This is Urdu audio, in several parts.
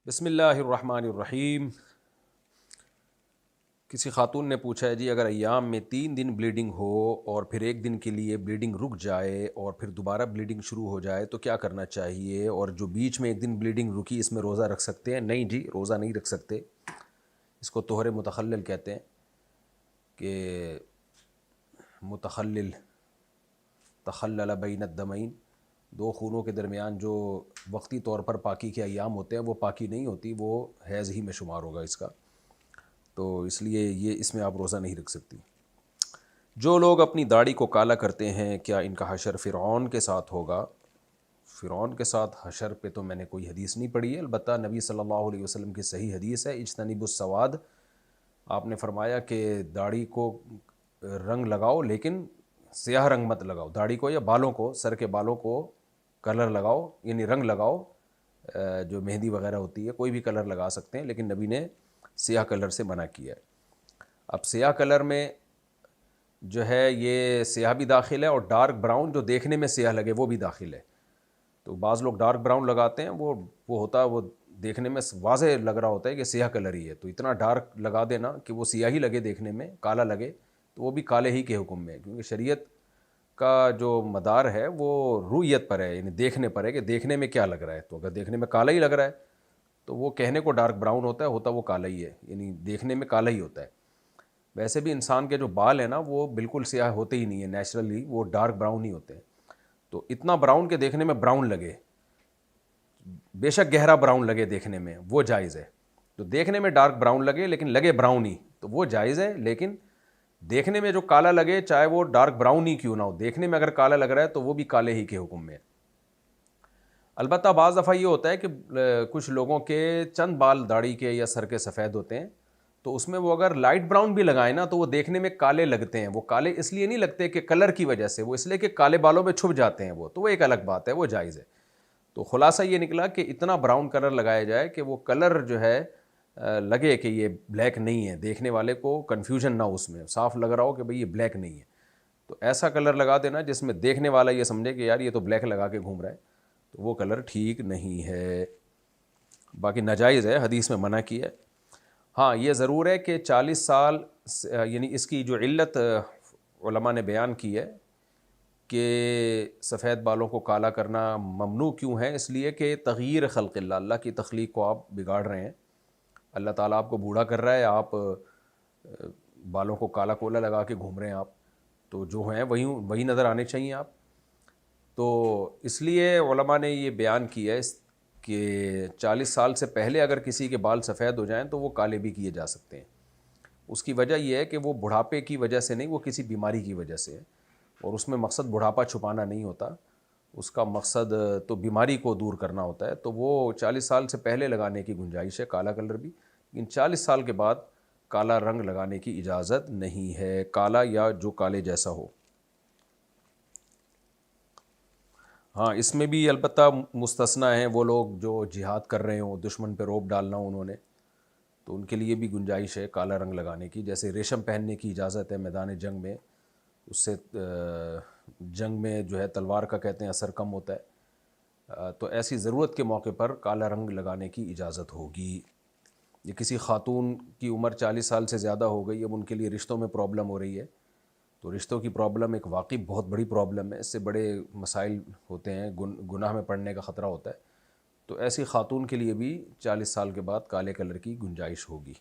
بسم اللہ الرحمن الرحیم۔ کسی خاتون نے پوچھا ہے جی اگر ایام میں 3 دن بلیڈنگ ہو اور پھر ایک دن کے لیے بلیڈنگ رک جائے اور پھر دوبارہ بلیڈنگ شروع ہو جائے تو کیا کرنا چاہیے، اور جو بیچ میں ایک دن بلیڈنگ رکی اس میں روزہ رکھ سکتے ہیں؟ نہیں جی، روزہ نہیں رکھ سکتے۔ اس کو طہر متخلل کہتے ہیں کہ متخلل تخلل بین الدمین، دو خونوں کے درمیان جو وقتی طور پر پاکی کے ایام ہوتے ہیں وہ پاکی نہیں ہوتی، وہ حیض ہی میں شمار ہوگا اس کا، تو اس لیے یہ اس میں آپ روزہ نہیں رکھ سکتی۔ جو لوگ اپنی داڑھی کو کالا کرتے ہیں کیا ان کا حشر فرعون کے ساتھ ہوگا؟ فرعون کے ساتھ حشر پہ تو میں نے کوئی حدیث نہیں پڑھی ہے، البتہ نبی صلی اللہ علیہ وسلم کی صحیح حدیث ہے اجتنب السواد۔ آپ نے فرمایا کہ داڑھی کو رنگ لگاؤ لیکن سیاہ رنگ مت لگاؤ، داڑھی کو یا بالوں کو، سر کے بالوں کو کلر لگاؤ، یعنی رنگ لگاؤ، جو مہندی وغیرہ ہوتی ہے کوئی بھی کلر لگا سکتے ہیں، لیکن نبی نے سیاہ کلر سے منع کیا ہے۔ اب سیاہ کلر میں جو ہے یہ سیاہ بھی داخل ہے اور ڈارک براؤن جو دیکھنے میں سیاہ لگے وہ بھی داخل ہے۔ تو بعض لوگ ڈارک براؤن لگاتے ہیں، وہ ہوتا ہے وہ دیکھنے میں واضح لگ رہا ہوتا ہے کہ سیاہ کلر ہی ہے، تو اتنا ڈارک لگا دینا کہ وہ سیاہ ہی لگے دیکھنے میں، کالا لگے، تو وہ بھی کالے ہی کے حکم میں ہے، کیونکہ شریعت کا جو مدار ہے وہ رویت پر ہے، یعنی دیکھنے پر ہے کہ دیکھنے میں کیا لگ رہا ہے۔ تو اگر دیکھنے میں کالا ہی لگ رہا ہے تو وہ کہنے کو ڈارک براؤن ہوتا وہ کالا ہی ہے، یعنی دیکھنے میں کالا ہی ہوتا ہے۔ ویسے بھی انسان کے جو بال ہیں نا وہ بالکل سیاہ ہوتے ہی نہیں ہیں، نیچرلی وہ ڈارک براؤن ہی ہوتے ہیں، تو اتنا براؤن کے دیکھنے میں براؤن لگے، بے شک گہرا براؤن لگے دیکھنے میں، وہ جائز ہے۔ تو دیکھنے میں ڈارک براؤن لگے لیکن لگے براؤن ہی، تو وہ جائز ہے، لیکن دیکھنے میں جو کالا لگے چاہے وہ ڈارک براؤن ہی کیوں نہ ہو، دیکھنے میں اگر کالا لگ رہا ہے تو وہ بھی کالے ہی کے حکم میں ہے۔ البتہ بعض دفعہ یہ ہوتا ہے کہ کچھ لوگوں کے چند بال داڑھی کے یا سر کے سفید ہوتے ہیں، تو اس میں وہ اگر لائٹ براؤن بھی لگائیں نا تو وہ دیکھنے میں کالے لگتے ہیں۔ وہ کالے اس لیے نہیں لگتے کہ کلر کی وجہ سے، وہ اس لیے کہ کالے بالوں میں چھپ جاتے ہیں وہ، تو وہ ایک الگ بات ہے، وہ جائز ہے۔ تو خلاصہ یہ نکلا کہ اتنا براؤن کلر لگایا جائے کہ وہ کلر جو ہے لگے کہ یہ بلیک نہیں ہے، دیکھنے والے کو کنفیوژن نہ ہو، اس میں صاف لگ رہا ہو کہ بھئی یہ بلیک نہیں ہے، تو ایسا کلر لگا دینا جس میں دیکھنے والا یہ سمجھے کہ یار یہ تو بلیک لگا کے گھوم رہا ہے، تو وہ کلر ٹھیک نہیں ہے۔ باقی ناجائز ہے، حدیث میں منع کی ہے۔ ہاں یہ ضرور ہے کہ 40 سال، یعنی اس کی جو علت علماء نے بیان کی ہے کہ سفید بالوں کو کالا کرنا ممنوع کیوں ہے، اس لیے کہ تغییر خلق اللہ، اللہ کی تخلیق کو آپ بگاڑ رہے ہیں، اللہ تعالیٰ آپ کو بوڑھا کر رہا ہے، آپ بالوں کو کالا کولا لگا کے گھوم رہے ہیں آپ، تو جو ہیں وہی نظر آنے چاہیے آپ۔ تو اس لیے علماء نے یہ بیان کیا ہے کہ 40 سال سے پہلے اگر کسی کے بال سفید ہو جائیں تو وہ کالے بھی کیے جا سکتے ہیں۔ اس کی وجہ یہ ہے کہ وہ بڑھاپے کی وجہ سے نہیں، وہ کسی بیماری کی وجہ سے ہے، اور اس میں مقصد بڑھاپا چھپانا نہیں ہوتا، اس کا مقصد تو بیماری کو دور کرنا ہوتا ہے، تو وہ 40 سال سے پہلے لگانے کی گنجائش ہے کالا کلر بھی، لیکن 40 سال کے بعد کالا رنگ لگانے کی اجازت نہیں ہے، کالا یا جو کالے جیسا ہو۔ ہاں اس میں بھی البتہ مستثنیٰ ہیں وہ لوگ جو جہاد کر رہے ہوں، دشمن پہ روب ڈالنا انہوں نے، تو ان کے لیے بھی گنجائش ہے کالا رنگ لگانے کی، جیسے ریشم پہننے کی اجازت ہے میدان جنگ میں، اس سے جنگ میں جو ہے تلوار کا کہتے ہیں اثر کم ہوتا ہے، تو ایسی ضرورت کے موقع پر کالا رنگ لگانے کی اجازت ہوگی۔ یہ کسی خاتون کی عمر 40 سال سے زیادہ ہو گئی، اب ان کے لیے رشتوں میں پرابلم ہو رہی ہے، تو رشتوں کی پرابلم ایک واقعی بہت بڑی پرابلم ہے، اس سے بڑے مسائل ہوتے ہیں، گناہ میں پڑنے کا خطرہ ہوتا ہے، تو ایسی خاتون کے لیے بھی 40 سال کے بعد کالے کلر کی گنجائش ہوگی۔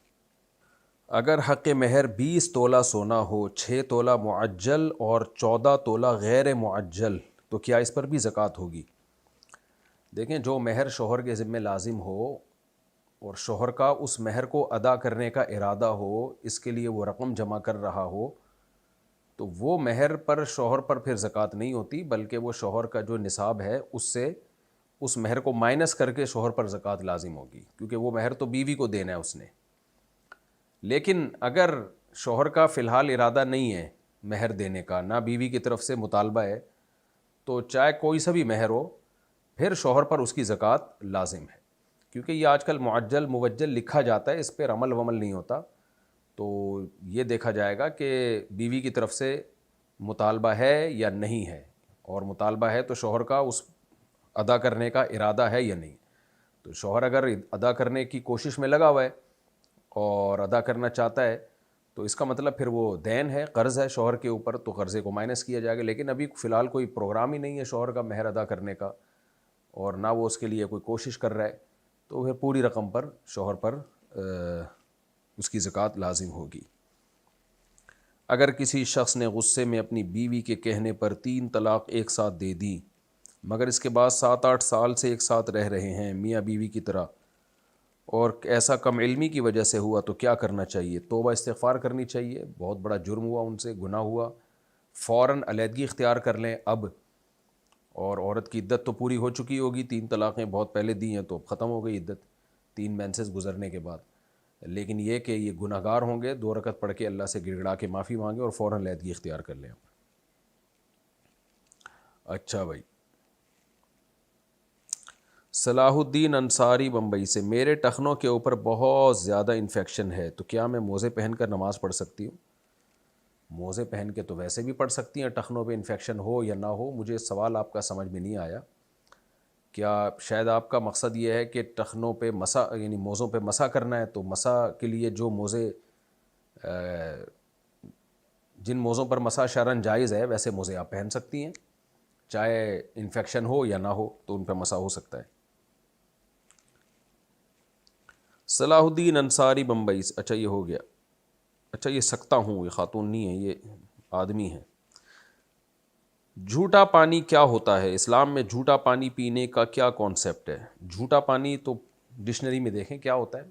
اگر حق مہر 20 تولہ سونا ہو، 6 تولہ معجل اور 14 تولہ غیر معجل، تو کیا اس پر بھی زکوٰۃ ہوگی؟ دیکھیں جو مہر شوہر کے ذمہ لازم ہو اور شوہر کا اس مہر کو ادا کرنے کا ارادہ ہو، اس کے لیے وہ رقم جمع کر رہا ہو، تو وہ مہر پر شوہر پر پھر زکوٰۃ نہیں ہوتی، بلکہ وہ شوہر کا جو نصاب ہے اس سے اس مہر کو مائنس کر کے شوہر پر زکوٰۃ لازم ہوگی، کیونکہ وہ مہر تو بیوی کو دینا ہے اس نے۔ لیکن اگر شوہر کا فی الحال ارادہ نہیں ہے مہر دینے کا، نہ بیوی کی طرف سے مطالبہ ہے، تو چاہے کوئی سا بھی مہر ہو پھر شوہر پر اس کی زکوٰۃ لازم ہے، کیونکہ یہ آج کل معجل موجل لکھا جاتا ہے، اس پہ عمل ومل نہیں ہوتا، تو یہ دیکھا جائے گا کہ بیوی کی طرف سے مطالبہ ہے یا نہیں ہے، اور مطالبہ ہے تو شوہر کا اس ادا کرنے کا ارادہ ہے یا نہیں، تو شوہر اگر ادا کرنے کی کوشش میں لگا ہوا ہے اور ادا کرنا چاہتا ہے تو اس کا مطلب پھر وہ دین ہے، قرض ہے شوہر کے اوپر، تو قرضے کو مائنس کیا جائے گا. لیکن ابھی فی الحال کوئی پروگرام ہی نہیں ہے شوہر کا مہر ادا کرنے کا، اور نہ وہ اس کے لیے کوئی کوشش کر رہا ہے، تو پھر پوری رقم پر شوہر پر اس کی زکوٰۃ لازم ہوگی. اگر کسی شخص نے غصے میں اپنی بیوی کے کہنے پر 3 طلاق ایک ساتھ دے دی، مگر اس کے بعد 7-8 سال سے ایک ساتھ رہ رہے ہیں میاں بیوی کی طرح، اور ایسا کم علمی کی وجہ سے ہوا، تو کیا کرنا چاہیے؟ توبہ استغفار کرنی چاہیے. بہت بڑا جرم ہوا، ان سے گناہ ہوا، فوراً علیحدگی اختیار کر لیں اب. اور عورت کی عدت تو پوری ہو چکی ہوگی، 3 طلاقیں بہت پہلے دی ہیں تو ختم ہو گئی عدت 3 مینسز گزرنے کے بعد. لیکن یہ کہ یہ گناہ گار ہوں گے، 2 رکعت پڑھ کے اللہ سے گڑ گڑا کے معافی مانگیں اور فوراً علیحدگی اختیار کر لیں. اچھا بھائی، صلاح الدین انصاری بمبئی سے، میرے ٹخنوں کے اوپر بہت زیادہ انفیکشن ہے، تو کیا میں موزے پہن کر نماز پڑھ سکتی ہوں؟ موزے پہن کے تو ویسے بھی پڑھ سکتی ہیں، ٹخنوں پہ انفیکشن ہو یا نہ ہو. مجھے سوال آپ کا سمجھ میں نہیں آیا. کیا شاید آپ کا مقصد یہ ہے کہ ٹخنوں پہ مسا، یعنی موزوں پہ مسا کرنا ہے، تو مسا کے لیے جو موزے، جن موزوں پر مسا شرعاً جائز ہے ویسے موزے آپ پہن سکتی ہیں، چاہے انفیکشن ہو یا نہ ہو تو ان پہ مسا ہو سکتا ہے. صلاح الدین انصاری بمبئی سے، اچھا یہ ہو گیا. اچھا یہ سکتا ہوں، یہ خاتون نہیں ہے، یہ آدمی ہے. جھوٹا پانی کیا ہوتا ہے؟ اسلام میں جھوٹا پانی پینے کا کیا کانسیپٹ ہے؟ جھوٹا پانی تو ڈکشنری میں دیکھیں کیا ہوتا ہے.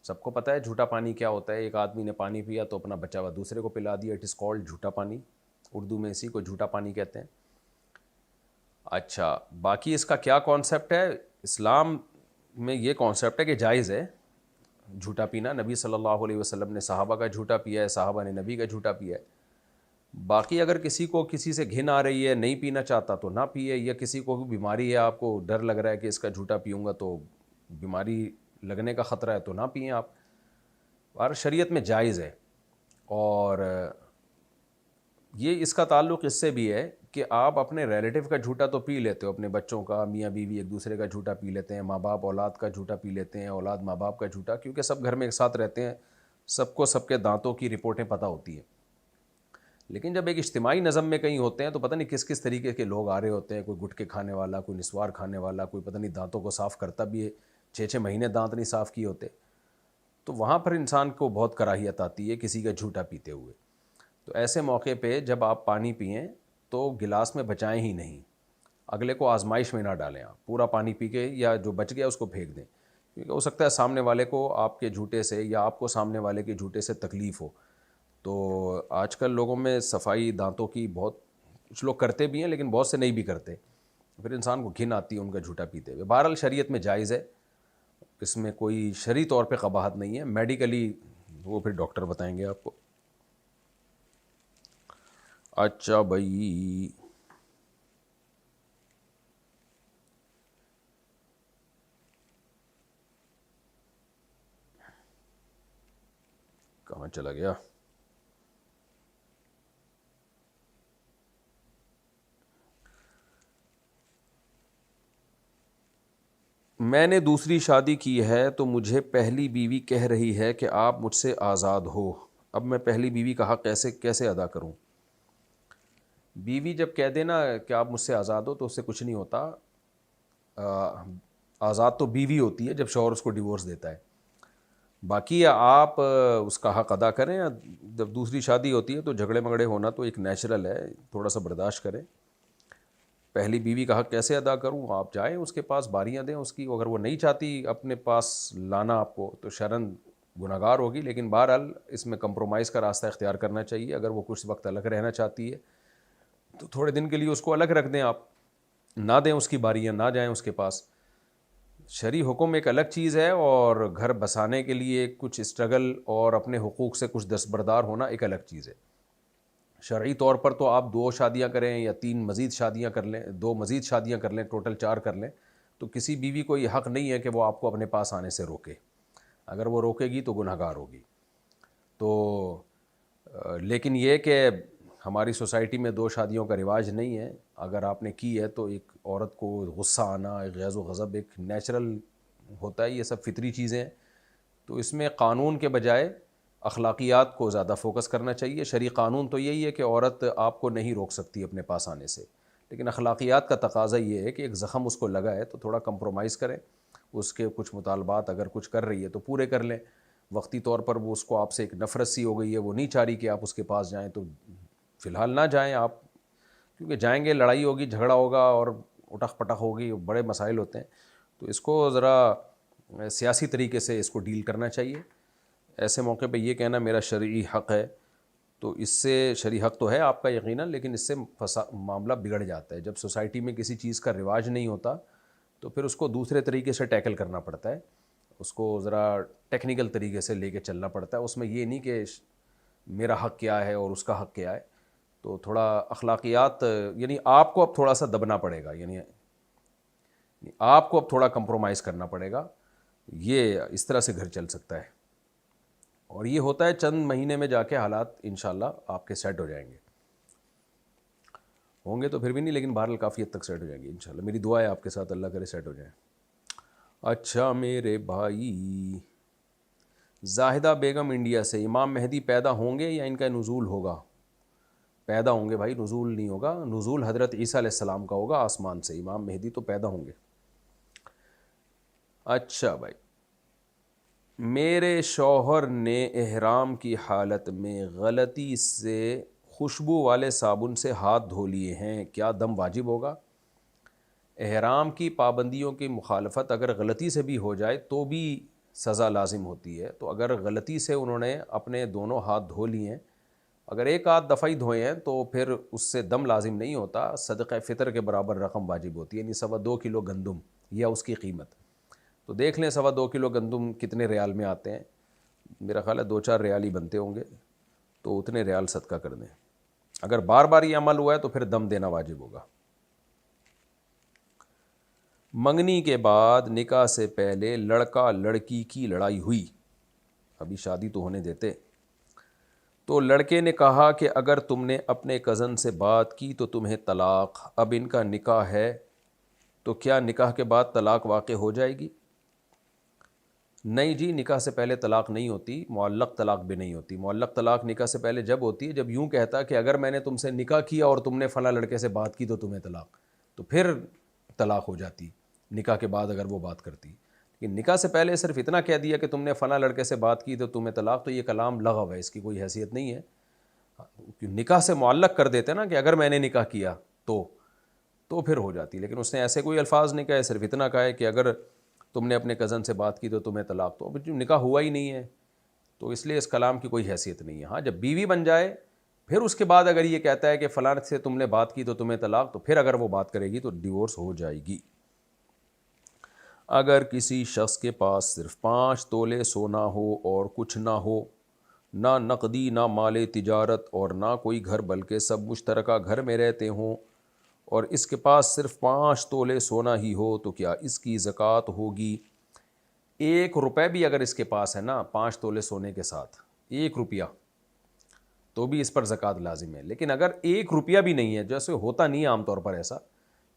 سب کو پتہ ہے جھوٹا پانی کیا ہوتا ہے. ایک آدمی نے پانی پیا تو اپنا بچا ہوا دوسرے کو پلا دیا. اٹ از کالڈ جھوٹا پانی. اردو میں اسی کو جھوٹا پانی کہتے ہیں. اچھا، باقی اس کا کیا کانسیپٹ ہے؟ اسلام میں یہ کانسیپٹ ہے کہ جائز ہے جھوٹا پینا. نبی صلی اللہ علیہ وسلم نے صحابہ کا جھوٹا پیا ہے، صحابہ نے نبی کا جھوٹا پیا ہے. باقی اگر کسی کو کسی سے گھن آ رہی ہے، نہیں پینا چاہتا تو نہ پیے، یا کسی کو بیماری ہے، آپ کو ڈر لگ رہا ہے کہ اس کا جھوٹا پیوں گا تو بیماری لگنے کا خطرہ ہے، تو نہ پئیں آپ. اور شریعت میں جائز ہے. اور یہ اس کا تعلق اس سے بھی ہے کہ آپ اپنے ریلیٹیو کا جھوٹا تو پی لیتے ہو، اپنے بچوں کا، میاں بیوی ایک دوسرے کا جھوٹا پی لیتے ہیں، ماں باپ اولاد کا جھوٹا پی لیتے ہیں، اولاد ماں باپ کا جھوٹا، کیونکہ سب گھر میں ایک ساتھ رہتے ہیں، سب کو سب کے دانتوں کی رپورٹیں پتہ ہوتی ہیں. لیکن جب ایک اجتماعی نظم میں کہیں ہوتے ہیں تو پتہ نہیں کس کس طریقے کے لوگ آ رہے ہوتے ہیں. کوئی گٹکے کھانے والا، کوئی نسوار کھانے والا، کوئی پتہ نہیں دانتوں کو صاف کرتا بھی ہے، 6 مہینے دانت نہیں صاف کیے ہوتے. تو وہاں پر انسان کو بہت کراہیت آتی ہے کسی کا جھوٹا پیتے ہوئے. تو ایسے موقع پہ جب آپ پانی پئیں تو گلاس میں بچائیں ہی نہیں، اگلے کو آزمائش میں نہ ڈالیں. آپ پورا پانی پی کے یا جو بچ گیا اس کو پھینک دیں، کیونکہ ہو سکتا ہے سامنے والے کو آپ کے جھوٹے سے یا آپ کو سامنے والے کے جھوٹے سے تکلیف ہو. تو آج کل لوگوں میں صفائی دانتوں کی بہت، کچھ لوگ کرتے بھی ہیں لیکن بہت سے نہیں بھی کرتے، پھر انسان کو گھن آتی ہے ان کا جھوٹا پیتے ہوئے. بہرحال شریعت میں جائز ہے، اس میں کوئی شرعی طور پہ قباحت نہیں ہے. میڈیکلی وہ پھر ڈاکٹر بتائیں گے آپ کو. اچھا بھائی، کہاں چلا گیا؟ میں نے دوسری شادی کی ہے تو مجھے پہلی بیوی کہہ رہی ہے کہ آپ مجھ سے آزاد ہو. اب میں پہلی بیوی کا حق کیسے ادا کروں؟ بیوی جب کہہ دینا کہ آپ مجھ سے آزاد ہو تو اس سے کچھ نہیں ہوتا. آزاد تو بیوی ہوتی ہے جب شوہر اس کو ڈیورس دیتا ہے. باقی آپ اس کا حق ادا کریں. جب دوسری شادی ہوتی ہے تو جھگڑے مگڑے ہونا تو ایک نیچرل ہے، تھوڑا سا برداشت کریں. پہلی بیوی کا حق کیسے ادا کروں؟ آپ جائیں اس کے پاس، باریاں دیں اس کی. اگر وہ نہیں چاہتی اپنے پاس لانا آپ کو تو شرعاً گناہ گار ہوگی. لیکن بہرحال اس میں کمپرومائز کا راستہ اختیار کرنا چاہیے. اگر وہ کچھ وقت الگ رہنا چاہتی ہے تو تھوڑے دن کے لیے اس کو الگ رکھ دیں آپ، نہ دیں اس کی باریاں، نہ جائیں اس کے پاس. شرعی حکم ایک الگ چیز ہے، اور گھر بسانے کے لیے کچھ اسٹرگل اور اپنے حقوق سے کچھ دستبردار ہونا ایک الگ چیز ہے. شرعی طور پر تو آپ 2 شادیاں کریں یا 3 مزید شادیاں کر لیں، 2 مزید شادیاں کر لیں، ٹوٹل 4 کر لیں، تو کسی بیوی کو یہ حق نہیں ہے کہ وہ آپ کو اپنے پاس آنے سے روکے. اگر وہ روکے گی تو گناہ گار ہوگی. تو لیکن یہ کہ ہماری سوسائٹی میں 2 شادیوں کا رواج نہیں ہے. اگر آپ نے کی ہے تو ایک عورت کو غصہ آنا، ایک غیظ و غضب ایک نیچرل ہوتا ہے، یہ سب فطری چیزیں ہیں. تو اس میں قانون کے بجائے اخلاقیات کو زیادہ فوکس کرنا چاہیے. شرعی قانون تو یہی ہے کہ عورت آپ کو نہیں روک سکتی اپنے پاس آنے سے، لیکن اخلاقیات کا تقاضا یہ ہے کہ ایک زخم اس کو لگا ہے تو تھوڑا کمپرومائز کریں. اس کے کچھ مطالبات اگر کچھ کر رہی ہے تو پورے کر لیں. وقتی طور پر وہ اس کو آپ سے ایک نفرت سی ہو گئی ہے، وہ نہیں چاہ رہی کہ آپ اس کے پاس جائیں، تو فی الحال نہ جائیں آپ، کیونکہ جائیں گے لڑائی ہوگی، جھگڑا ہوگا اور اٹھک پٹک ہوگی، بڑے مسائل ہوتے ہیں. تو اس کو ذرا سیاسی طریقے سے اس کو ڈیل کرنا چاہیے. ایسے موقع پہ یہ کہنا میرا شرعی حق ہے، تو اس سے شرعی حق تو ہے آپ کا یقیناً، لیکن اس سے معاملہ بگڑ جاتا ہے. جب سوسائٹی میں کسی چیز کا رواج نہیں ہوتا تو پھر اس کو دوسرے طریقے سے ٹیکل کرنا پڑتا ہے، اس کو ذرا ٹیکنیکل طریقے سے لے کے چلنا پڑتا ہے. اس میں یہ نہیں کہ میرا حق کیا ہے اور اس کا حق کیا ہے. تو تھوڑا اخلاقیات، یعنی آپ کو اب تھوڑا سا دبنا پڑے گا، یعنی آپ کو اب تھوڑا کمپرومائز کرنا پڑے گا. یہ اس طرح سے گھر چل سکتا ہے. اور یہ ہوتا ہے چند مہینے میں جا کے حالات انشاءاللہ آپ کے سیٹ ہو جائیں گے. ہوں گے تو پھر بھی نہیں، لیکن بہرحال کافی حد تک سیٹ ہو جائیں گے انشاءاللہ. میری دعا ہے آپ کے ساتھ، اللہ کرے سیٹ ہو جائیں. اچھا میرے بھائی، زاہدہ بیگم انڈیا سے، امام مہدی پیدا ہوں گے یا ان کا نزول ہوگا؟ پیدا ہوں گے بھائی، نزول نہیں ہوگا. نزول حضرت عیسیٰ علیہ السلام کا ہوگا آسمان سے. امام مہدی تو پیدا ہوں گے. اچھا بھائی، میرے شوہر نے احرام کی حالت میں غلطی سے خوشبو والے صابن سے ہاتھ دھو لیے ہیں، کیا دم واجب ہوگا؟ احرام کی پابندیوں کی مخالفت اگر غلطی سے بھی ہو جائے تو بھی سزا لازم ہوتی ہے. تو اگر غلطی سے انہوں نے اپنے دونوں ہاتھ دھو لیے ہیں، اگر ایک آدھ دفعہ ہی دھوئے ہیں تو پھر اس سے دم لازم نہیں ہوتا. صدقہ فطر کے برابر رقم واجب ہوتی ہے، یعنی 2.25 کلو گندم یا اس کی قیمت. تو دیکھ لیں 2.25 کلو گندم کتنے ریال میں آتے ہیں. میرا خیال ہے 2-4 ریال ہی بنتے ہوں گے، تو اتنے ریال صدقہ کر دیں. اگر بار بار یہ عمل ہوا ہے تو پھر دم دینا واجب ہوگا. منگنی کے بعد نکاح سے پہلے لڑکا لڑکی کی لڑائی ہوئی، ابھی شادی تو ہونے دیتے، تو لڑکے نے کہا کہ اگر تم نے اپنے کزن سے بات کی تو تمہیں طلاق. اب ان کا نکاح ہے تو کیا نکاح کے بعد طلاق واقع ہو جائے گی؟ نہیں جی، نکاح سے پہلے طلاق نہیں ہوتی. معلق طلاق بھی نہیں ہوتی. معلق طلاق نکاح سے پہلے جب ہوتی ہے جب یوں کہتا کہ اگر میں نے تم سے نکاح کیا اور تم نے فلاں لڑکے سے بات کی تو تمہیں طلاق، تو پھر طلاق ہو جاتی نکاح کے بعد اگر وہ بات کرتی. لیکن نکاح سے پہلے صرف اتنا کہہ دیا کہ تم نے فلاں لڑکے سے بات کی تو تمہیں طلاق، تو یہ کلام لغو ہے، اس کی کوئی حیثیت نہیں ہے. نکاح سے معلق کر دیتے نا کہ اگر میں نے نکاح کیا تو پھر ہو جاتی. لیکن اس نے ایسے کوئی الفاظ نہیں کہے، صرف اتنا کہا ہے کہ اگر تم نے اپنے کزن سے بات کی تو تمہیں طلاق. تو اب جو نکاح ہوا ہی نہیں ہے تو اس لیے اس کلام کی کوئی حیثیت نہیں ہے. ہاں جب بیوی بن جائے پھر اس کے بعد اگر یہ کہتا ہے کہ فلاں سے تم نے بات کی تو تمہیں طلاق، تو پھر اگر وہ بات کرے گی تو ڈیورس ہو جائے گی. اگر کسی شخص کے پاس صرف 5 تولے سونا ہو اور کچھ نہ ہو، نہ نقدی نہ مال تجارت اور نہ کوئی گھر، بلکہ سب مشترکہ گھر میں رہتے ہوں، اور اس کے پاس صرف 5 تولے سونا ہی ہو، تو کیا اس کی زکوٰۃ ہوگی؟ 1 روپے بھی اگر اس کے پاس ہے نا 5 تولے سونے کے ساتھ 1 روپیہ، تو بھی اس پر زکوٰۃ لازم ہے. لیکن اگر 1 روپیہ بھی نہیں ہے، جیسے ہوتا نہیں ہے عام طور پر ایسا،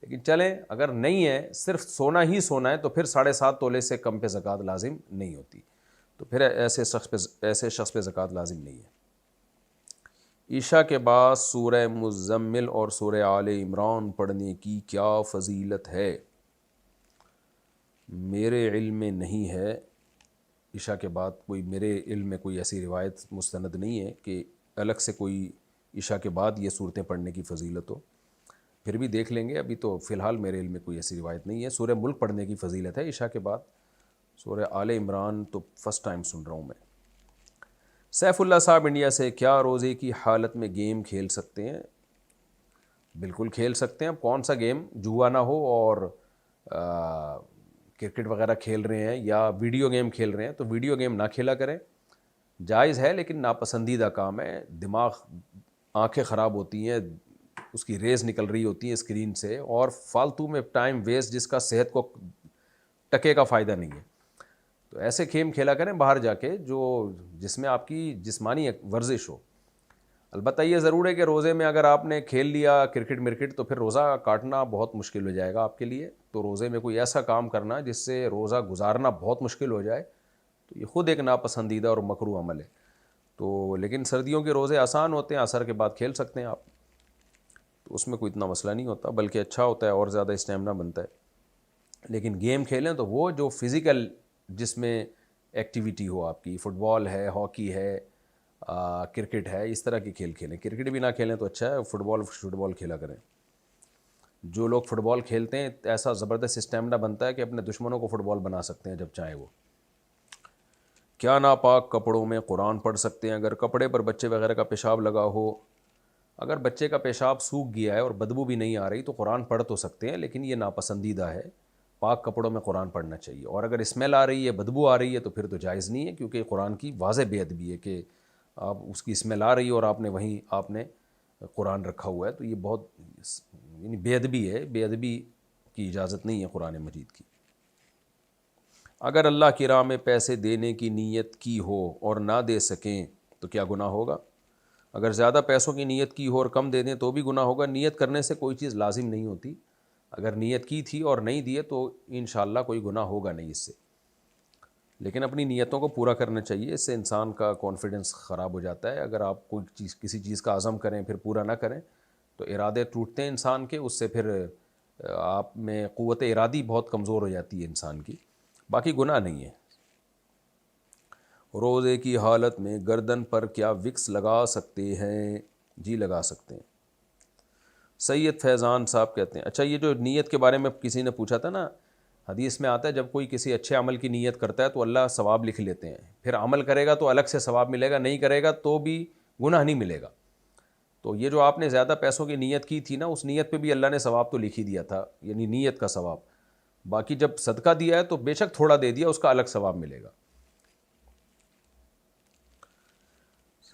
لیکن چلیں اگر نہیں ہے صرف سونا ہی سونا ہے، تو پھر 7.5 تولے سے کم پہ زکوٰۃ لازم نہیں ہوتی. تو پھر ایسے شخص پہ زکوٰۃ لازم نہیں ہے. عشاء کے بعد سورہ مزمل اور سورہ آل عمران پڑھنے کی کیا فضیلت ہے؟ میرے علم میں نہیں ہے. عشاء کے بعد میرے علم میں کوئی ایسی روایت مستند نہیں ہے کہ الگ سے کوئی عشاء کے بعد یہ صورتیں پڑھنے کی فضیلت ہو. پھر بھی دیکھ لیں گے، ابھی تو فی الحال میرے علم میں کوئی ایسی روایت نہیں ہے. سورہ ملک پڑھنے کی فضیلت ہے عشاء کے بعد. سورہ آل عمران تو فرسٹ ٹائم سن رہا ہوں میں. سیف اللہ صاحب انڈیا سے، کیا روزے کی حالت میں گیم کھیل سکتے ہیں؟ بالکل کھیل سکتے ہیں. کون سا گیم؟ جوا نہ ہو اور کرکٹ وغیرہ کھیل رہے ہیں یا ویڈیو گیم کھیل رہے ہیں تو ویڈیو گیم نہ کھیلا کریں. جائز ہے لیکن ناپسندیدہ کام ہے. دماغ، آنکھیں خراب ہوتی ہیں، اس کی ریز نکل رہی ہوتی ہیں اسکرین سے، اور فالتو میں ٹائم ویسٹ جس کا صحت کو ٹکے کا فائدہ نہیں ہے. تو ایسے گیم کھیلا کریں باہر جا کے جس میں آپ کی جسمانی ورزش ہو. البتہ یہ ضرور ہے کہ روزے میں اگر آپ نے کھیل لیا کرکٹ مرکٹ تو پھر روزہ کاٹنا بہت مشکل ہو جائے گا آپ کے لیے. تو روزے میں کوئی ایسا کام کرنا جس سے روزہ گزارنا بہت مشکل ہو جائے تو یہ خود ایک ناپسندیدہ اور مکروہ عمل ہے. تو لیکن سردیوں کے روزے آسان ہوتے ہیں, عصر کے بعد کھیل سکتے ہیں آپ, تو اس میں کوئی اتنا مسئلہ نہیں ہوتا, بلکہ اچھا ہوتا ہے اور زیادہ اسٹیمنا بنتا ہے. لیکن گیم کھیلیں تو وہ جو فزیکل جس میں ایکٹیویٹی ہو آپ کی, فٹ بال ہے, ہاکی ہے, کرکٹ ہے, اس طرح کے کھیل کھیلیں. کرکٹ بھی نہ کھیلیں تو اچھا ہے, فٹ بال کھیلا کریں. جو لوگ فٹ بال کھیلتے ہیں ایسا زبردست اسٹیمنا بنتا ہے کہ اپنے دشمنوں کو فٹ بال بنا سکتے ہیں جب چاہیں وہ. کیا ناپاک کپڑوں میں قرآن پڑھ سکتے ہیں اگر کپڑے پر بچے وغیرہ کا پیشاب لگا ہو؟ اگر بچے کا پیشاب سوکھ گیا ہے اور بدبو بھی نہیں آ رہی تو قرآن پڑھ تو سکتے ہیں, لیکن یہ ناپسندیدہ ہے. پاک کپڑوں میں قرآن پڑھنا چاہیے. اور اگر اسمیل آ رہی ہے, بدبو آ رہی ہے تو پھر تو جائز نہیں ہے, کیونکہ قرآن کی واضح بے ادبی ہے کہ آپ اس کی اسمیل آ رہی ہے اور آپ نے قرآن رکھا ہوا ہے, تو یہ بہت یعنی بے ادبی ہے. بے ادبی کی اجازت نہیں ہے قرآن مجید کی. اگر اللہ کی راہ میں پیسے دینے کی نیت کی ہو اور نہ دے سکیں تو کیا گناہ ہوگا؟ اگر زیادہ پیسوں کی نیت کی ہو اور کم دے دیں تو بھی گناہ ہوگا. نیت کرنے سے کوئی چیز لازم نہیں ہوتی. اگر نیت کی تھی اور نہیں دیے تو انشاءاللہ کوئی گناہ ہوگا نہیں اس سے, لیکن اپنی نیتوں کو پورا کرنا چاہیے. اس سے انسان کا کانفیڈنس خراب ہو جاتا ہے. اگر آپ کوئی چیز کسی چیز کا عزم کریں پھر پورا نہ کریں تو ارادے ٹوٹتے ہیں انسان کے, اس سے پھر آپ میں قوت ارادی بہت کمزور ہو جاتی ہے انسان کی. باقی گناہ نہیں ہے. روزے کی حالت میں گردن پر کیا وکس لگا سکتے ہیں؟ جی لگا سکتے ہیں. سید فیضان صاحب کہتے ہیں, اچھا یہ جو نیت کے بارے میں کسی نے پوچھا تھا نا, حدیث میں آتا ہے جب کوئی کسی اچھے عمل کی نیت کرتا ہے تو اللہ ثواب لکھ لیتے ہیں. پھر عمل کرے گا تو الگ سے ثواب ملے گا, نہیں کرے گا تو بھی گناہ نہیں ملے گا. تو یہ جو آپ نے زیادہ پیسوں کی نیت کی تھی نا, اس نیت پہ بھی اللہ نے ثواب تو لکھ ہی دیا تھا, یعنی نیت کا ثواب. باقی جب صدقہ دیا ہے تو بے شک تھوڑا دے دیا, اس کا الگ ثواب ملے گا.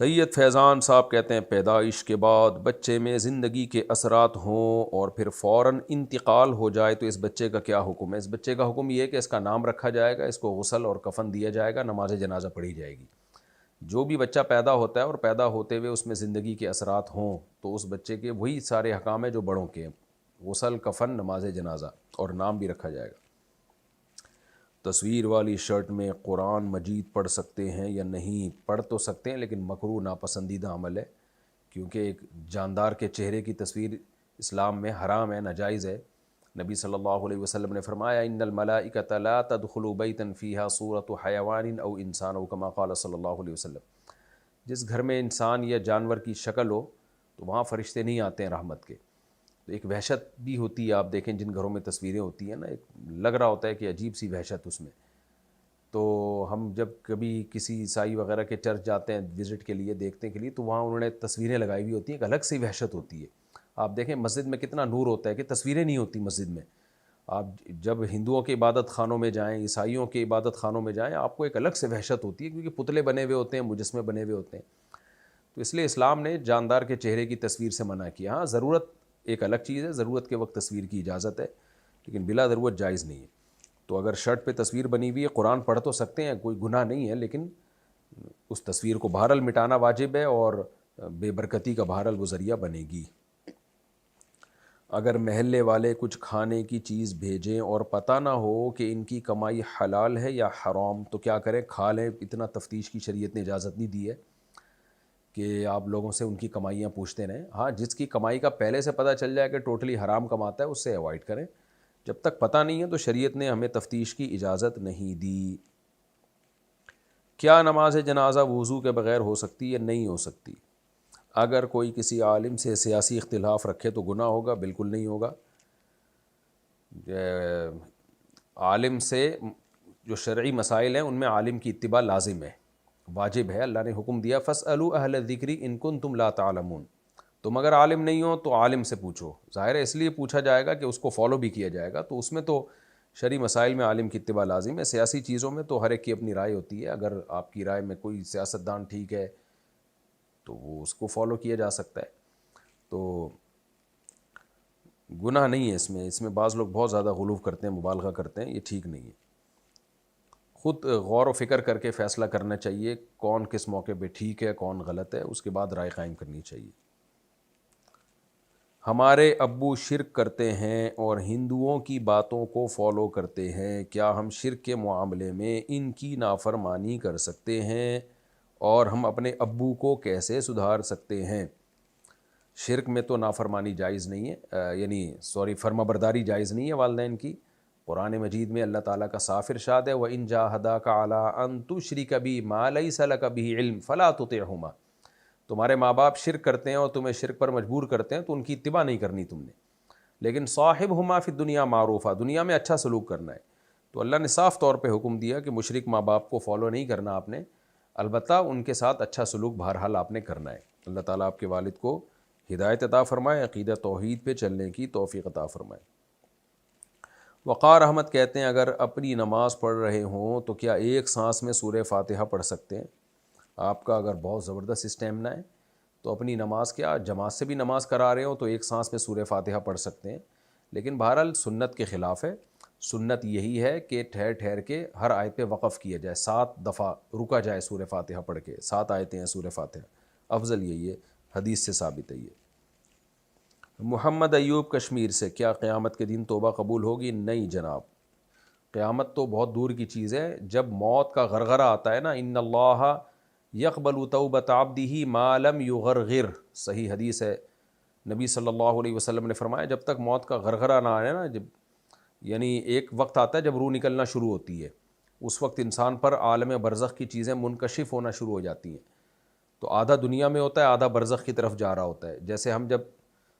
سید فیضان صاحب کہتے ہیں پیدائش کے بعد بچے میں زندگی کے اثرات ہوں اور پھر فوراً انتقال ہو جائے تو اس بچے کا کیا حکم ہے؟ اس بچے کا حکم یہ ہے کہ اس کا نام رکھا جائے گا, اس کو غسل اور کفن دیا جائے گا, نماز جنازہ پڑھی جائے گی. جو بھی بچہ پیدا ہوتا ہے اور پیدا ہوتے ہوئے اس میں زندگی کے اثرات ہوں تو اس بچے کے وہی سارے احکام ہیں جو بڑوں کے ہیں, غسل, کفن, نماز جنازہ, اور نام بھی رکھا جائے گا. تصویر والی شرٹ میں قرآن مجید پڑھ سکتے ہیں یا نہیں؟ پڑھ تو سکتے ہیں لیکن مکروہ ناپسندیدہ عمل ہے, کیونکہ ایک جاندار کے چہرے کی تصویر اسلام میں حرام ہے, ناجائز ہے. نبی صلی اللہ علیہ وسلم نے فرمایا ان الملائکۃ لا تدخل بیتا فیہا صورۃ حیوان او انسان او کما قال صلی اللہ علیہ وسلم. جس گھر میں انسان یا جانور کی شکل ہو تو وہاں فرشتے نہیں آتے ہیں رحمت کے. تو ایک وحشت بھی ہوتی ہے, آپ دیکھیں جن گھروں میں تصویریں ہوتی ہیں نا, ایک لگ رہا ہوتا ہے کہ عجیب سی وحشت اس میں. تو ہم جب کبھی کسی عیسائی وغیرہ کے چرچ جاتے ہیں وزٹ کے لیے, دیکھنے کے لیے, تو وہاں انہوں نے تصویریں لگائی ہوئی ہوتی ہیں, ایک الگ سی وحشت ہوتی ہے. آپ دیکھیں مسجد میں کتنا نور ہوتا ہے کہ تصویریں نہیں ہوتی مسجد میں. آپ جب ہندوؤں کے عبادت خانوں میں جائیں, عیسائیوں کے عبادت خانوں میں جائیں, آپ کو ایک الگ سے وحشت ہوتی ہے, کیونکہ پتلے بنے ہوئے ہوتے ہیں, مجسمے بنے ہوئے ہوتے ہیں. تو اس لیے اسلام نے جاندار کے چہرے کی تصویر سے منع کیا. ہاں ضرورت ایک الگ چیز ہے, ضرورت کے وقت تصویر کی اجازت ہے, لیکن بلا ضرورت جائز نہیں ہے. تو اگر شرٹ پہ تصویر بنی ہوئی ہے, قرآن پڑھ تو سکتے ہیں, کوئی گناہ نہیں ہے, لیکن اس تصویر کو بہرحال مٹانا واجب ہے اور بے برکتی کا بہرحال وہ ذریعہ بنے گی. اگر محلے والے کچھ کھانے کی چیز بھیجیں اور پتہ نہ ہو کہ ان کی کمائی حلال ہے یا حرام تو کیا کریں؟ کھا لیں. اتنا تفتیش کی شریعت نے اجازت نہیں دی ہے کہ آپ لوگوں سے ان کی کمائیاں پوچھتے رہیں. ہاں جس کی کمائی کا پہلے سے پتہ چل جائے کہ ٹوٹلی حرام کماتا ہے, اس سے اوائڈ کریں. جب تک پتہ نہیں ہے تو شریعت نے ہمیں تفتیش کی اجازت نہیں دی. کیا نماز جنازہ وضو کے بغیر ہو سکتی ہے؟ نہیں ہو سکتی. اگر کوئی کسی عالم سے سیاسی اختلاف رکھے تو گناہ ہوگا؟ بالکل نہیں ہوگا. عالم سے جو شرعی مسائل ہیں ان میں عالم کی اتباع لازم ہے, واجب ہے. اللہ نے حکم دیا فاسألوا اہل الذکر ان کنتم لا تعلمون. تم اگر عالم نہیں ہو تو عالم سے پوچھو. ظاہر ہے اس لیے پوچھا جائے گا کہ اس کو فالو بھی کیا جائے گا, تو اس میں تو شرعی مسائل میں عالم کی اتباع لازم ہے. سیاسی چیزوں میں تو ہر ایک کی اپنی رائے ہوتی ہے. اگر آپ کی رائے میں کوئی سیاستدان ٹھیک ہے تو وہ اس کو فالو کیا جا سکتا ہے. تو گناہ نہیں ہے اس میں. بعض لوگ بہت زیادہ غلو کرتے ہیں, مبالغہ کرتے ہیں, یہ ٹھیک نہیں ہے. خود غور و فکر کر کے فیصلہ کرنا چاہیے کون کس موقع پہ ٹھیک ہے کون غلط ہے، اس کے بعد رائے قائم کرنی چاہیے۔ ہمارے ابو شرک کرتے ہیں اور ہندوؤں کی باتوں کو فالو کرتے ہیں، کیا ہم شرک کے معاملے میں ان کی نافرمانی کر سکتے ہیں اور ہم اپنے ابو کو کیسے سدھار سکتے ہیں؟ شرک میں تو نافرمانی جائز نہیں ہے، فرما برداری جائز نہیں ہے والدین کی۔ قرآن مجید میں اللہ تعالیٰ کا صاف ارشاد ہے وَإِن جَاهَدَاكَ عَلَىٰ أَن تُشْرِكَ بِي مَا لَيْسَ لَكَ بِهِ عِلْمٌ فَلَا تُطِعْهُمَا۔ تمہارے ماں باپ شرک کرتے ہیں اور تمہیں شرک پر مجبور کرتے ہیں تو ان کی اتباع نہیں کرنی تم نے، لیکن صاحبہما فی الدنیا معروفا، دنیا میں اچھا سلوک کرنا ہے۔ تو اللہ نے صاف طور پہ حکم دیا کہ مشرک ماں باپ کو فالو نہیں کرنا آپ نے، البتہ ان کے ساتھ اچھا سلوک بہرحال آپ نے کرنا ہے۔ اللہ تعالیٰ آپ کے والد کو ہدایت عطا فرمائے، عقیدہ توحید پہ چلنے کی توفیق عطا فرمائے۔ وقار احمد کہتے ہیں اگر اپنی نماز پڑھ رہے ہوں تو کیا ایک سانس میں سورہ فاتحہ پڑھ سکتے ہیں؟ آپ کا اگر بہت زبردست اسٹیمنا ہے تو اپنی نماز کیا جماعت سے بھی نماز کرا رہے ہوں تو ایک سانس میں سورہ فاتحہ پڑھ سکتے ہیں، لیکن بہرحال سنت کے خلاف ہے۔ سنت یہی ہے کہ ٹھہر ٹھہر کے ہر آیت پہ وقف کیا جائے، 7 دفعہ رکا جائے سورہ فاتحہ پڑھ کے، 7 آیتیں ہیں سورہ فاتحہ، افضل یہی ہے، حدیث سے ثابت ہے یہ۔ محمد ایوب کشمیر سے، کیا قیامت کے دن توبہ قبول ہوگی؟ نہیں جناب، قیامت تو بہت دور کی چیز ہے۔ جب موت کا غرغرہ آتا ہے نا، ان اللہ یقبل توبۃ عبدہ ما لم یغرغر، صحیح حدیث ہے، نبی صلی اللہ علیہ وسلم نے فرمایا جب تک موت کا غرغرہ نہ آئے نا، یعنی ایک وقت آتا ہے جب روح نکلنا شروع ہوتی ہے، اس وقت انسان پر عالم برزخ کی چیزیں منکشف ہونا شروع ہو جاتی ہیں، تو آدھا دنیا میں ہوتا ہے آدھا برزخ کی طرف جا رہا ہوتا ہے۔ جیسے ہم جب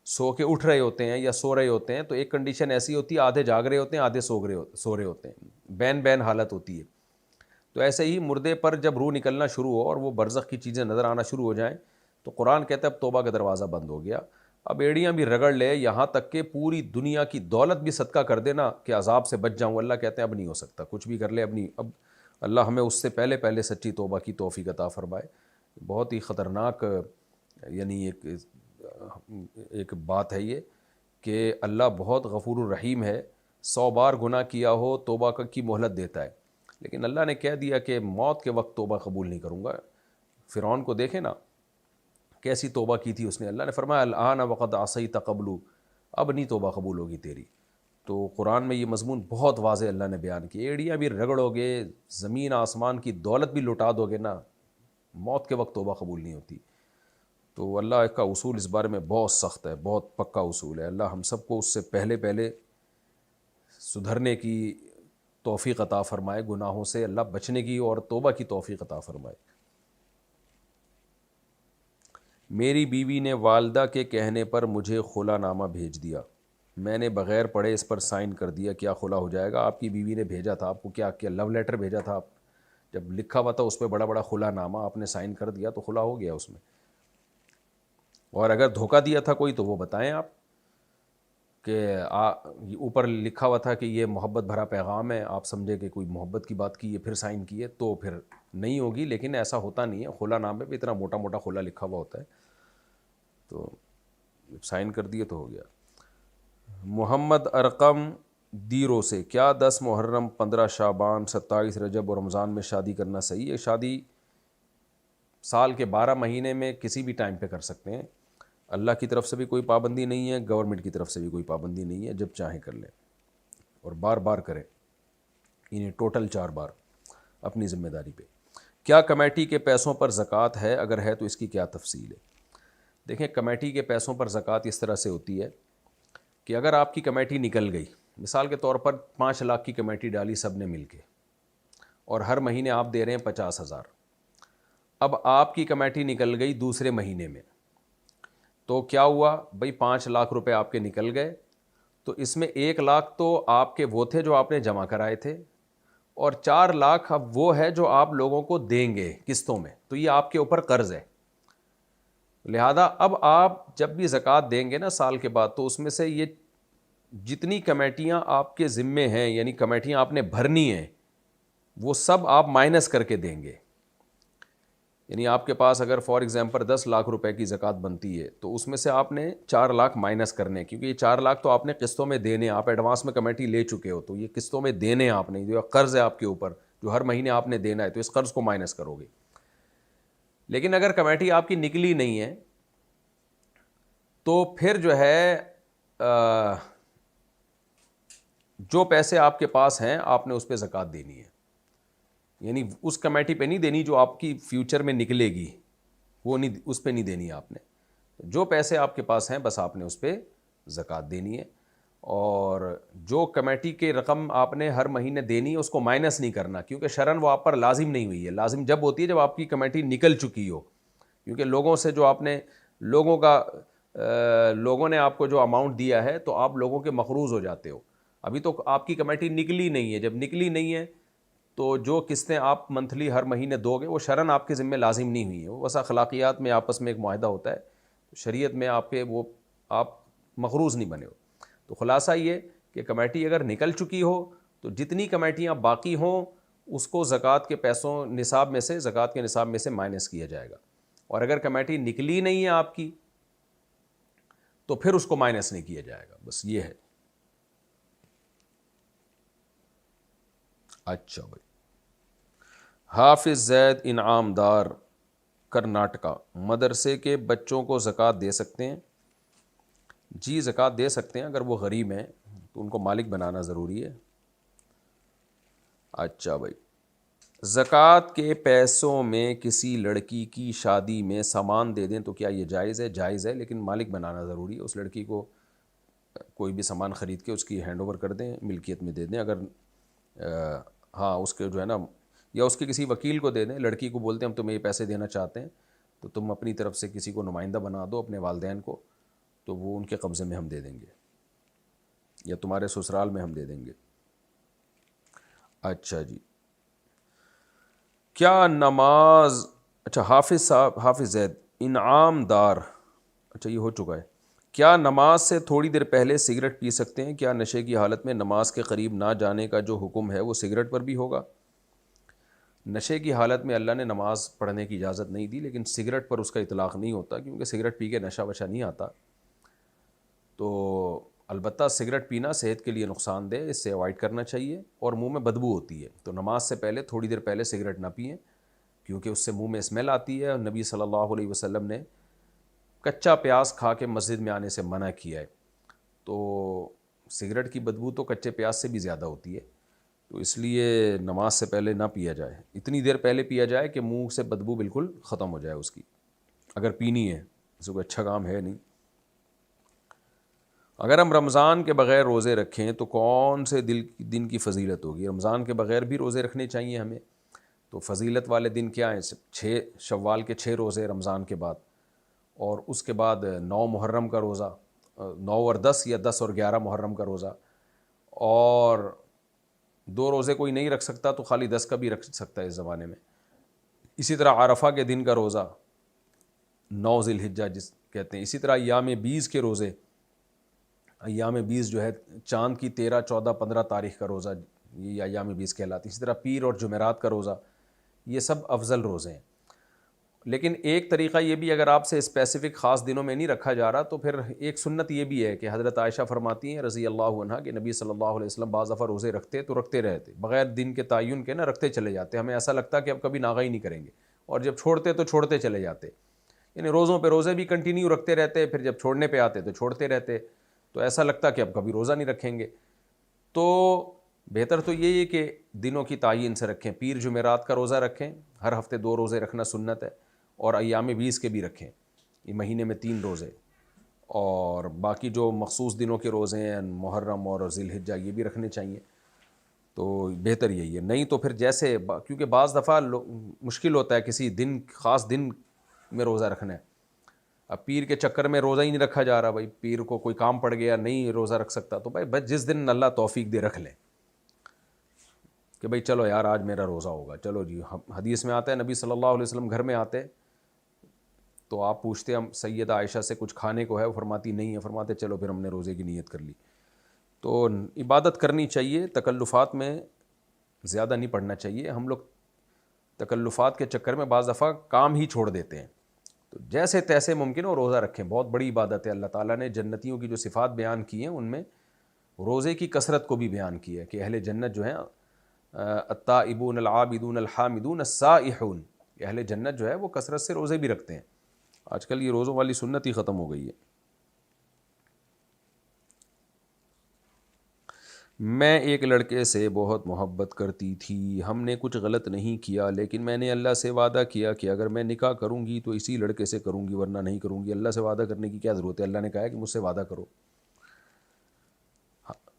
سو کے اٹھ رہے ہوتے ہیں یا سو رہے ہوتے ہیں تو ایک کنڈیشن ایسی ہوتی ہے آدھے جاگ رہے ہوتے ہیں آدھے سو رہے ہوتے ہیں، بین حالت ہوتی ہے۔ تو ایسے ہی مردے پر جب روح نکلنا شروع ہو اور وہ برزخ کی چیزیں نظر آنا شروع ہو جائیں تو قرآن کہتا ہے اب توبہ کا دروازہ بند ہو گیا، اب ایڑیاں بھی رگڑ لے، یہاں تک کہ پوری دنیا کی دولت بھی صدقہ کر دینا کہ عذاب سے بچ جاؤں، اللہ کہتے ہیں اب نہیں ہو سکتا، کچھ بھی کر لے اب اللہ ہمیں اس سے پہلے سچی توبہ کی توفیق عطا فرمائے۔ بہت ہی خطرناک یعنی ایک بات ہے یہ کہ اللہ بہت غفور الرحیم ہے، 100 بار گناہ کیا ہو توبہ کی مہلت دیتا ہے، لیکن اللہ نے کہہ دیا کہ موت کے وقت توبہ قبول نہیں کروں گا۔ فرعون کو دیکھیں نا کیسی توبہ کی تھی اس نے، اللہ نے فرمایا الآن وقد عصیت قبل، اب نہیں توبہ قبول ہوگی تیری۔ تو قرآن میں یہ مضمون بہت واضح اللہ نے بیان کی، ایڑیاں بھی رگڑو گے، زمین آسمان کی دولت بھی لٹا دو گے نا، موت کے وقت توبہ قبول نہیں ہوتی۔ تو اللہ کا اصول اس بارے میں بہت سخت ہے، بہت پکا اصول ہے۔ اللہ ہم سب کو اس سے پہلے سدھرنے کی توفیق عطا فرمائے، گناہوں سے اللہ بچنے کی اور توبہ کی توفیق عطا فرمائے۔ میری بیوی نے والدہ کے کہنے پر مجھے خلا نامہ بھیج دیا، میں نے بغیر پڑھے اس پر سائن کر دیا، کیا خلا ہو جائے گا؟ آپ کی بیوی نے بھیجا تھا آپ کو، کیا لو لیٹر بھیجا تھا؟ آپ جب لکھا ہوا تھا اس پہ بڑا خلا نامہ، آپ نے سائن کر دیا تو خلا ہو گیا اس میں۔ اور اگر دھوکہ دیا تھا کوئی تو وہ بتائیں آپ کہ اوپر لکھا ہوا تھا کہ یہ محبت بھرا پیغام ہے، آپ سمجھے کہ کوئی محبت کی بات کی ہے پھر سائن کیے تو پھر نہیں ہوگی، لیکن ایسا ہوتا نہیں ہے، خلا نامے پہ اتنا موٹا خلا لکھا ہوا ہوتا ہے، تو سائن کر دیے تو ہو گیا۔ محمد ارقم دیرو سے، کیا 10 محرم، 15 شعبان، 27 رجب اور رمضان میں شادی کرنا صحیح ہے؟ شادی سال کے 12 مہینے میں کسی بھی ٹائم پہ کر سکتے ہیں، اللہ کی طرف سے بھی کوئی پابندی نہیں ہے، گورنمنٹ کی طرف سے بھی کوئی پابندی نہیں ہے، جب چاہیں کر لیں اور بار کریں، انہیں ٹوٹل 4 بار اپنی ذمہ داری پہ۔ کیا کمیٹی کے پیسوں پر زکوٰۃ ہے؟ اگر ہے تو اس کی کیا تفصیل ہے؟ دیکھیں کمیٹی کے پیسوں پر زکوٰۃ اس طرح سے ہوتی ہے کہ اگر آپ کی کمیٹی نکل گئی، مثال کے طور پر 5 لاکھ کی کمیٹی ڈالی سب نے مل کے اور ہر مہینے آپ دے رہے ہیں 50,000، اب آپ کی کمیٹی نکل گئی دوسرے مہینے میں، تو کیا ہوا بھائی 5 لاکھ روپے آپ کے نکل گئے، تو اس میں 1 لاکھ تو آپ کے وہ تھے جو آپ نے جمع کرائے تھے، اور 4 لاکھ اب وہ ہے جو آپ لوگوں کو دیں گے قسطوں میں، تو یہ آپ کے اوپر قرض ہے، لہذا اب آپ جب بھی زکوٰۃ دیں گے نا سال کے بعد، تو اس میں سے یہ جتنی کمیٹیاں آپ کے ذمے ہیں، یعنی کمیٹیاں آپ نے بھرنی ہیں، وہ سب آپ مائنس کر کے دیں گے۔ یعنی آپ کے پاس اگر فار ایگزامپل 10 لاکھ روپے کی زکوٰۃ بنتی ہے تو اس میں سے آپ نے 4 لاکھ مائنس کرنے، کیونکہ یہ 4 لاکھ تو آپ نے قسطوں میں دینے، آپ ایڈوانس میں کمیٹی لے چکے ہو، تو یہ قسطوں میں دینے آپ نے، جو قرض ہے آپ کے اوپر جو ہر مہینے آپ نے دینا ہے، تو اس قرض کو مائنس کرو گے۔ لیکن اگر کمیٹی آپ کی نکلی نہیں ہے تو پھر جو ہے جو پیسے آپ کے پاس ہیں آپ نے اس پہ زکوٰۃ دینی ہے، یعنی اس کمیٹی پہ نہیں دینی جو آپ کی فیوچر میں نکلے گی، وہ نہیں، اس پہ نہیں دینی آپ نے۔ جو پیسے آپ کے پاس ہیں بس آپ نے اس پہ زکوٰۃ دینی ہے، اور جو کمیٹی کی رقم آپ نے ہر مہینے دینی ہے اس کو مائنس نہیں کرنا، کیونکہ شرعاً وہ آپ پر لازم نہیں ہوئی ہے۔ لازم جب ہوتی ہے جب آپ کی کمیٹی نکل چکی ہو، کیونکہ لوگوں سے جو آپ نے لوگوں نے آپ کو جو اماؤنٹ دیا ہے تو آپ لوگوں کے مقروض ہو جاتے ہو۔ ابھی تو آپ کی کمیٹی نکلی نہیں ہے، جب نکلی نہیں ہے تو جو قسطیں آپ منتھلی ہر مہینے دو گے وہ شرعاً آپ کے ذمہ لازم نہیں ہوئی ہیں، وہ بس اخلاقیات میں آپس میں ایک معاہدہ ہوتا ہے، شریعت میں آپ کے وہ آپ مقروض نہیں بنے ہو۔ تو خلاصہ یہ کہ کمیٹی اگر نکل چکی ہو تو جتنی کمیٹیاں باقی ہوں اس کو زکوٰۃ کے پیسوں نصاب میں سے، زکوٰۃ کے نصاب میں سے مائنس کیا جائے گا، اور اگر کمیٹی نکلی نہیں ہے آپ کی تو پھر اس کو مائنس نہیں کیا جائے گا، بس یہ ہے۔ اچھا بھائی، حافظ زید انعام دار کرناٹکا، مدرسے کے بچوں کو زکوٰۃ دے سکتے ہیں؟ جی زکوٰۃ دے سکتے ہیں، اگر وہ غریب ہیں تو ان کو مالک بنانا ضروری ہے۔ اچھا بھائی، زکوٰۃ کے پیسوں میں کسی لڑکی کی شادی میں سامان دے دیں تو کیا یہ جائز ہے؟ جائز ہے، لیکن مالک بنانا ضروری ہے۔ اس لڑکی کو کوئی بھی سامان خرید کے اس کی ہینڈ اوور کر دیں، ملکیت میں دے دیں، اگر ہاں اس کے جو ہے نا، یا اس کے کسی وکیل کو دے دیں، لڑکی کو بولتے ہیں ہم تمہیں یہ پیسے دینا چاہتے ہیں تو تم اپنی طرف سے کسی کو نمائندہ بنا دو، اپنے والدین کو، تو وہ ان کے قبضے میں ہم دے دیں گے، یا تمہارے سسرال میں ہم دے دیں گے۔ اچھا جی، کیا نماز، اچھا حافظ صاحب، حافظ زید انعام دار، اچھا یہ ہو چکا ہے، کیا نماز سے تھوڑی دیر پہلے سگریٹ پی سکتے ہیں؟ کیا نشے کی حالت میں نماز کے قریب نہ جانے کا جو حکم ہے وہ سگریٹ پر بھی ہوگا؟ نشے کی حالت میں اللہ نے نماز پڑھنے کی اجازت نہیں دی، لیکن سگریٹ پر اس کا اطلاق نہیں ہوتا، کیونکہ سگریٹ پی کے نشہ وشہ نہیں آتا۔ تو البتہ سگریٹ پینا صحت کے لیے نقصان دہ، اس سے اوائڈ کرنا چاہیے، اور منہ میں بدبو ہوتی ہے، تو نماز سے پہلے تھوڑی دیر پہلے سگریٹ نہ پئیں، کیونکہ اس سے منہ میں اسمیل آتی ہے، اور نبی صلی اللہ علیہ وسلم نے کچا پیاز کھا کے مسجد میں آنے سے منع کیا ہے، تو سگریٹ کی بدبو تو کچے پیاز سے بھی زیادہ ہوتی ہے، تو اس لیے نماز سے پہلے نہ پیا جائے، اتنی دیر پہلے پیا جائے کہ منہ سے بدبو بالکل ختم ہو جائے اس کی، اگر پینی ہے، اس کو اچھا کام ہے نہیں۔ اگر ہم رمضان کے بغیر روزے رکھیں تو کون سے دن کی فضیلت ہوگی؟ رمضان کے بغیر بھی روزے رکھنے چاہیے ہمیں، تو فضیلت والے دن کیا ہیں؟ 6 شوال کے 6 روزے رمضان کے بعد، اور اس کے بعد 9 محرم کا روزہ، 9 اور 10 یا 10 اور 11 محرم کا روزہ، اور 2 روزے کوئی نہیں رکھ سکتا تو خالی 10 کا بھی رکھ سکتا ہے اس زمانے میں۔ اسی طرح عرفہ کے دن کا روزہ 9 ذی الحجہ جس کہتے ہیں، اسی طرح ایام 20 کے روزے، ایام 20 جو ہے چاند کی 13، 14، 15 تاریخ کا روزہ، یہ ایام 20 کہلاتی ہے۔ اسی طرح پیر اور جمعرات کا روزہ، یہ سب افضل روزے ہیں۔ لیکن ایک طریقہ یہ بھی، اگر آپ سے اسپیسیفک خاص دنوں میں نہیں رکھا جا رہا تو پھر ایک سنت یہ بھی ہے کہ حضرت عائشہ فرماتی ہیں رضی اللہ عنہا کہ نبی صلی اللہ علیہ وسلم بعض دفعہ روزے رکھتے تو رکھتے رہتے، بغیر دن کے تعین کے نا رکھتے چلے جاتے، ہمیں ایسا لگتا کہ اب کبھی ناغہ ہی نہیں کریں گے، اور جب چھوڑتے تو چھوڑتے چلے جاتے، یعنی روزوں پہ روزے بھی کنٹینیو رکھتے رہتے، پھر جب چھوڑنے پہ آتے تو چھوڑتے رہتے، تو ایسا لگتا کہ اب کبھی روزہ نہیں رکھیں گے۔ تو بہتر تو یہی ہے کہ دنوں کی تعین سے رکھیں، پیر جمعرات کا روزہ رکھیں، ہر ہفتے 2 روزے رکھنا سنت ہے، اور ایام 20 کے بھی رکھیں، یہ مہینے میں 3 روزے، اور باقی جو مخصوص دنوں کے روزے ہیں محرم اور ذی الحجہ یہ بھی رکھنے چاہیے، تو بہتر یہی ہے۔ نہیں تو پھر جیسے کیونکہ بعض دفعہ مشکل ہوتا ہے کسی دن، خاص دن میں روزہ رکھنا ہے، اب پیر کے چکر میں روزہ ہی نہیں رکھا جا رہا، بھائی پیر کو کوئی کام پڑ گیا نہیں روزہ رکھ سکتا، تو بھائی بس جس دن اللہ توفیق دے رکھ لیں کہ بھائی چلو یار آج میرا روزہ ہوگا، چلو جی۔ حدیث میں آتا ہے نبی صلی اللہ علیہ وسلم گھر میں آتے تو آپ پوچھتے ہم سیدہ عائشہ سے کچھ کھانے کو ہے، وہ فرماتی نہیں ہے، فرماتے چلو پھر ہم نے روزے کی نیت کر لی۔ تو عبادت کرنی چاہیے، تکلفات میں زیادہ نہیں پڑنا چاہیے، ہم لوگ تکلفات کے چکر میں بعض دفعہ کام ہی چھوڑ دیتے ہیں، تو جیسے تیسے ممکن ہو روزہ رکھیں، بہت بڑی عبادت ہے۔ اللہ تعالیٰ نے جنتیوں کی جو صفات بیان کی ہیں ان میں روزے کی کثرت کو بھی بیان کیا ہے کہ اہل جنت جو ہیں التائبون العابدون الحامدون السائحون، اہل جنت جو ہے وہ کثرت سے روزے بھی رکھتے ہیں۔ آج کل یہ روزوں والی سنت ہی ختم ہو گئی ہے۔ میں ایک لڑکے سے بہت محبت کرتی تھی، ہم نے کچھ غلط نہیں کیا، لیکن میں نے اللہ سے وعدہ کیا کہ اگر میں نکاح کروں گی تو اسی لڑکے سے کروں گی ورنہ نہیں کروں گی۔ اللہ سے وعدہ کرنے کی کیا ضرورت ہے؟ اللہ نے کہا ہے کہ مجھ سے وعدہ کرو۔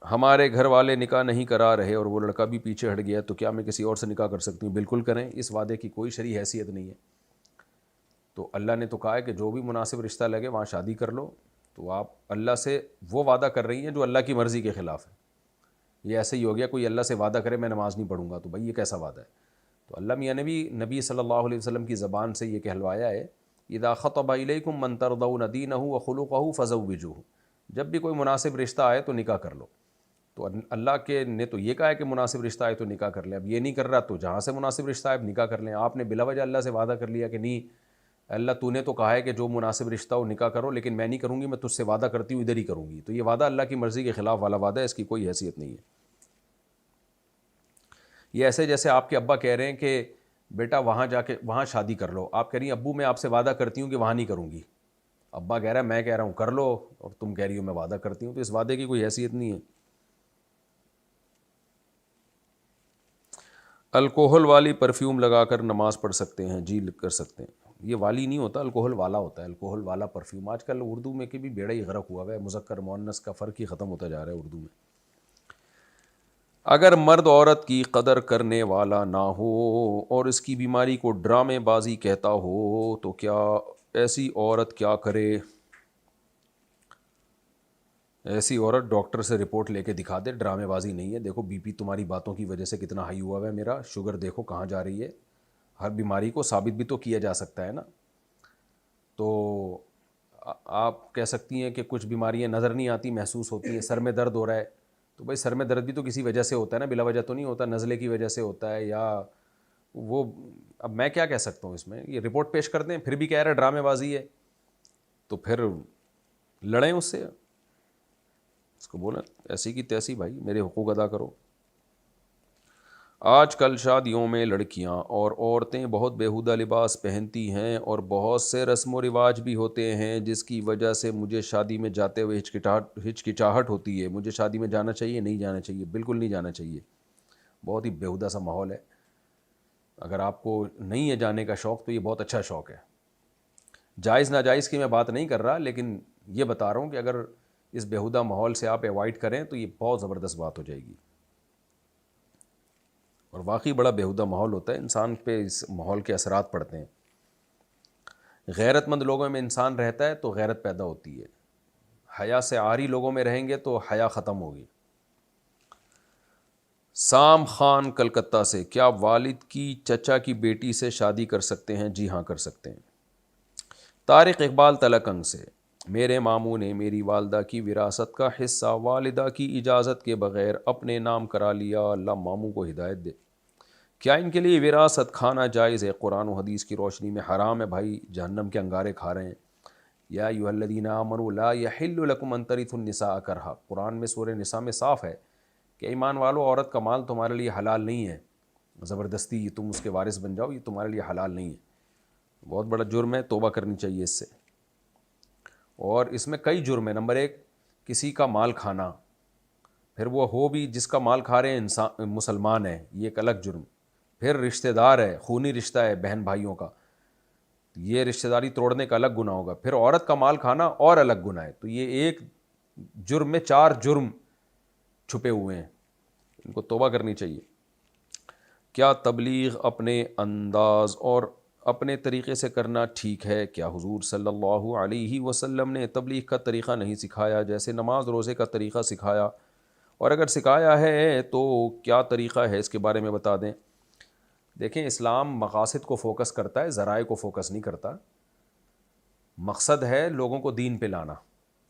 ہمارے گھر والے نکاح نہیں کرا رہے اور وہ لڑکا بھی پیچھے ہٹ گیا، تو کیا میں کسی اور سے نکاح کر سکتی ہوں؟ بالکل کریں، اس وعدے کی کوئی شرعی حیثیت نہیں ہے۔ تو اللہ نے تو کہا ہے کہ جو بھی مناسب رشتہ لگے وہاں شادی کر لو، تو آپ اللہ سے وہ وعدہ کر رہی ہیں جو اللہ کی مرضی کے خلاف ہے۔ یہ ایسے ہی ہو گیا، کوئی اللہ سے وعدہ کرے میں نماز نہیں پڑھوں گا، تو بھائی یہ کیسا وعدہ ہے؟ تو اللہ میاں نے بھی نبی صلی اللہ علیہ وسلم کی زبان سے یہ کہلوایا ہے، اذا خطب الیکم من ترضون دینہ وخلقہ فزوجوہ، جب بھی کوئی مناسب رشتہ آئے تو نکاح کر لو۔ تو اللہ کے نے تو یہ کہا ہے کہ مناسب رشتہ آئے تو نکاح کر لیں، اب یہ نہیں کر رہا تو جہاں سے مناسب رشتہ آئے اب نکاح کر لیں۔ آپ نے بلا وجہ اللہ سے وعدہ کر لیا کہ نہیں اللہ تو نے تو کہا ہے کہ جو مناسب رشتہ ہو نکاح کرو، لیکن میں نہیں کروں گی، میں تجھ سے وعدہ کرتی ہوں ادھر ہی کروں گی، تو یہ وعدہ اللہ کی مرضی کے خلاف والا وعدہ ہے، اس کی کوئی حیثیت نہیں ہے۔ یہ ایسے جیسے آپ کے ابا کہہ رہے ہیں کہ بیٹا وہاں جا کے وہاں شادی کر لو، آپ کہہ رہی ہیں ابو میں آپ سے وعدہ کرتی ہوں کہ وہاں نہیں کروں گی، ابا کہہ رہا ہے میں کہہ رہا ہوں کر لو اور تم کہہ رہی ہو میں وعدہ کرتی ہوں، تو اس وعدے کی کوئی حیثیت نہیں ہے۔ الکوہل والی پرفیوم لگا کر نماز پڑھ سکتے ہیں؟ جی کر سکتے ہیں۔ یہ والی نہیں ہوتا، الکوہل والا ہوتا ہے، الکوہل والا پرفیوم۔ آج کل اردو میں کہ بھی بیڑا ہی غرق ہوا ہے، مذکر مؤنث کا فرق ہی ختم ہوتا جا رہا ہے اردو میں۔ اگر مرد عورت کی قدر کرنے والا نہ ہو اور اس کی بیماری کو ڈرامے بازی کہتا ہو تو کیا ایسی عورت کیا کرے؟ ایسی عورت ڈاکٹر سے رپورٹ لے کے دکھا دے، ڈرامے بازی نہیں ہے، دیکھو بی پی تمہاری باتوں کی وجہ سے کتنا ہائی ہوا ہے میرا، شوگر دیکھو کہاں جا رہی ہے، ہر بیماری کو ثابت بھی تو کیا جا سکتا ہے نا۔ تو آپ کہہ سکتی ہیں کہ کچھ بیماریاں نظر نہیں آتی محسوس ہوتی ہیں، سر میں درد ہو رہا ہے تو بھائی سر میں درد بھی تو کسی وجہ سے ہوتا ہے نا، بلا وجہ تو نہیں ہوتا، نزلے کی وجہ سے ہوتا ہے یا وہ، اب میں کیا کہہ سکتا ہوں اس میں؟ یہ رپورٹ پیش کر دیں پھر بھی کہہ رہا ہے ڈرامے بازی ہے، تو پھر لڑیں اس سے، اس کو بولیں ایسی کی تیسی بھائی میرے حقوق ادا کرو۔ آج کل شادیوں میں لڑکیاں اور عورتیں بہت بیہودہ لباس پہنتی ہیں اور بہت سے رسم و رواج بھی ہوتے ہیں، جس کی وجہ سے مجھے شادی میں جاتے ہوئے ہچکچاہٹ ہوتی ہے۔ مجھے شادی میں جانا چاہیے؟ نہیں جانا چاہیے، بالکل نہیں جانا چاہیے، بہت ہی بیہودہ سا ماحول ہے۔ اگر آپ کو نہیں ہے جانے کا شوق تو یہ بہت اچھا شوق ہے۔ جائز ناجائز کی میں بات نہیں کر رہا، لیکن یہ بتا رہا ہوں کہ اگر اس بیہودہ ماحول سے آپ ایوائڈ کریں تو یہ بہت زبردست بات ہو جائے گی، اور واقعی بڑا بیہودہ ماحول ہوتا ہے، انسان پہ اس ماحول کے اثرات پڑتے ہیں۔ غیرت مند لوگوں میں انسان رہتا ہے تو غیرت پیدا ہوتی ہے، حیا سے عاری لوگوں میں رہیں گے تو حیا ختم ہوگی۔ سام خان کلکتہ سے، کیا والد کی چچا کی بیٹی سے شادی کر سکتے ہیں؟ جی ہاں کر سکتے ہیں۔ طارق اقبال تلکنگ سے، میرے ماموں نے میری والدہ کی وراثت کا حصہ والدہ کی اجازت کے بغیر اپنے نام کرا لیا، اللہ ماموں کو ہدایت دے۔ کیا ان کے لیے وراثت کھانا جائز ہے؟ قرآن و حدیث کی روشنی میں حرام ہے بھائی، جہنم کے انگارے کھا رہے ہیں۔ یا ایھا الذین آمنوا لا یحل لکم ان ترثوا النساء کرہا، قرآن میں سورہ نساء میں صاف ہے کہ ایمان والو عورت کا مال تمہارے لیے حلال نہیں ہے، زبردستی تم اس کے وارث بن جاؤ، یہ تمہارے لیے حلال نہیں ہے، بہت بڑا جرم ہے، توبہ کرنی چاہیے اس سے۔ اور اس میں کئی جرم ہیں، نمبر ایک کسی کا مال کھانا، پھر وہ ہو بھی جس کا مال کھا رہے ہیں انسان مسلمان ہے، یہ ایک الگ جرم، پھر رشتہ دار ہے، خونی رشتہ ہے بہن بھائیوں کا، یہ رشتہ داری توڑنے کا الگ گناہ ہوگا، پھر عورت کا مال کھانا اور الگ گناہ ہے، تو یہ ایک جرم میں 4 جرم چھپے ہوئے ہیں، ان کو توبہ کرنی چاہیے۔ کیا تبلیغ اپنے انداز اور اپنے طریقے سے کرنا ٹھیک ہے؟ کیا حضور صلی اللہ علیہ وسلم نے تبلیغ کا طریقہ نہیں سکھایا، جیسے نماز روزے کا طریقہ سکھایا؟ اور اگر سکھایا ہے تو کیا طریقہ ہے، اس کے بارے میں بتا دیں۔ دیکھیں اسلام مقاصد کو فوکس کرتا ہے، ذرائع کو فوکس نہیں کرتا۔ مقصد ہے لوگوں کو دین پہ لانا،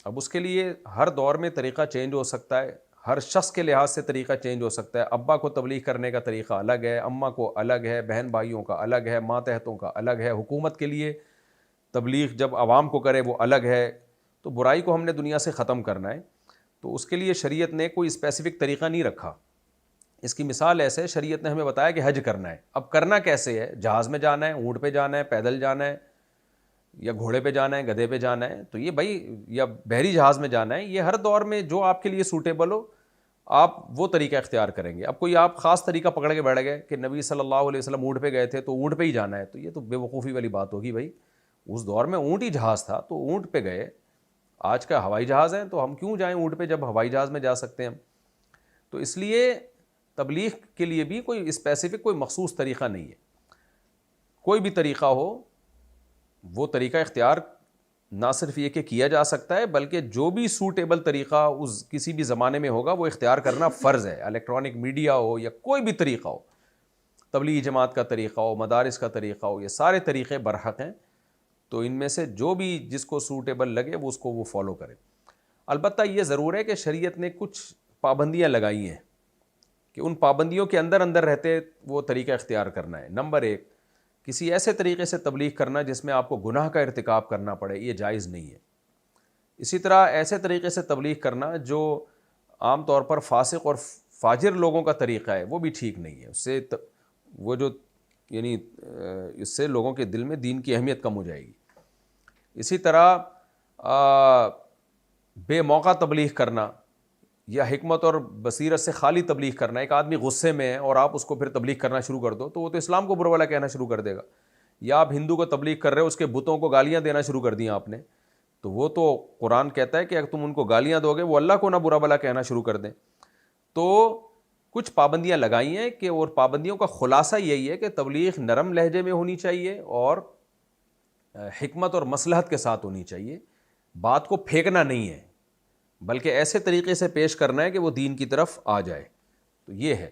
اب اس کے لیے ہر دور میں طریقہ چینج ہو سکتا ہے، ہر شخص کے لحاظ سے طریقہ چینج ہو سکتا ہے، ابا کو تبلیغ کرنے کا طریقہ الگ ہے، اماں کو الگ ہے، بہن بھائیوں کا الگ ہے، ماتحتوں کا الگ ہے، حکومت کے لیے تبلیغ جب عوام کو کرے وہ الگ ہے، تو برائی کو ہم نے دنیا سے ختم کرنا ہے، تو اس کے لیے شریعت نے کوئی اسپیسیفک طریقہ نہیں رکھا، اس کی مثال ایسے شریعت نے ہمیں بتایا کہ حج کرنا ہے. اب کرنا کیسے ہے؟ جہاز میں جانا ہے، اونٹ پہ جانا ہے، پیدل جانا ہے، یا گھوڑے پہ جانا ہے، گدھے پہ جانا ہے. تو یہ بھائی، یا بحری جہاز میں جانا ہے. یہ ہر دور میں جو آپ کے لیے سوٹیبل ہو آپ وہ طریقہ اختیار کریں گے. اب کوئی آپ خاص طریقہ پکڑ کے بیٹھ گئے کہ نبی صلی اللہ علیہ وسلم اونٹ پہ گئے تھے تو اونٹ پہ ہی جانا ہے، تو یہ تو بے وقوفی والی بات ہوگی. بھائی اس دور میں اونٹ ہی جہاز تھا تو اونٹ پہ گئے. آج کا ہوائی جہاز ہے تو ہم کیوں جائیں اونٹ پہ جب ہوائی جہاز میں جا سکتے ہیں ہم. تو اس لیے تبلیغ کے لیے بھی کوئی اسپیسیفک کوئی مخصوص طریقہ نہیں ہے. کوئی بھی طریقہ ہو وہ طریقہ اختیار نہ صرف یہ کہ کیا جا سکتا ہے بلکہ جو بھی سوٹیبل طریقہ اس کسی بھی زمانے میں ہوگا وہ اختیار کرنا فرض ہے. الیکٹرانک میڈیا ہو یا کوئی بھی طریقہ ہو، تبلیغی جماعت کا طریقہ ہو، مدارس کا طریقہ ہو، یہ سارے طریقے برحق ہیں. تو ان میں سے جو بھی جس کو سوٹیبل لگے وہ اس کو وہ فالو کرے. البتہ یہ ضرور ہے کہ شریعت نے کچھ پابندیاں لگائی ہیں کہ ان پابندیوں کے اندر اندر رہتے وہ طریقہ اختیار کرنا ہے. نمبر 1، کسی ایسے طریقے سے تبلیغ کرنا جس میں آپ کو گناہ کا ارتکاب کرنا پڑے، یہ جائز نہیں ہے. اسی طرح ایسے طریقے سے تبلیغ کرنا جو عام طور پر فاسق اور فاجر لوگوں کا طریقہ ہے وہ بھی ٹھیک نہیں ہے. اس سے وہ جو یعنی اس سے لوگوں کے دل میں دین کی اہمیت کم ہو جائے گی. اسی طرح بے موقع تبلیغ کرنا یا حکمت اور بصیرت سے خالی تبلیغ کرنا. ایک آدمی غصے میں ہے اور آپ اس کو پھر تبلیغ کرنا شروع کر دو تو وہ تو اسلام کو برا بھلا کہنا شروع کر دے گا. یا آپ ہندو کو تبلیغ کر رہے ہو، اس کے بتوں کو گالیاں دینا شروع کر دیں آپ نے، تو وہ تو قرآن کہتا ہے کہ اگر تم ان کو گالیاں دو گے وہ اللہ کو نہ برا بھلا کہنا شروع کر دیں. تو کچھ پابندیاں لگائی ہیں کہ اور پابندیوں کا خلاصہ یہی ہے کہ تبلیغ نرم لہجے میں ہونی چاہیے اور حکمت اور مصلحت کے ساتھ ہونی چاہیے. بات کو پھینکنا نہیں ہے بلکہ ایسے طریقے سے پیش کرنا ہے کہ وہ دین کی طرف آ جائے. تو یہ ہے.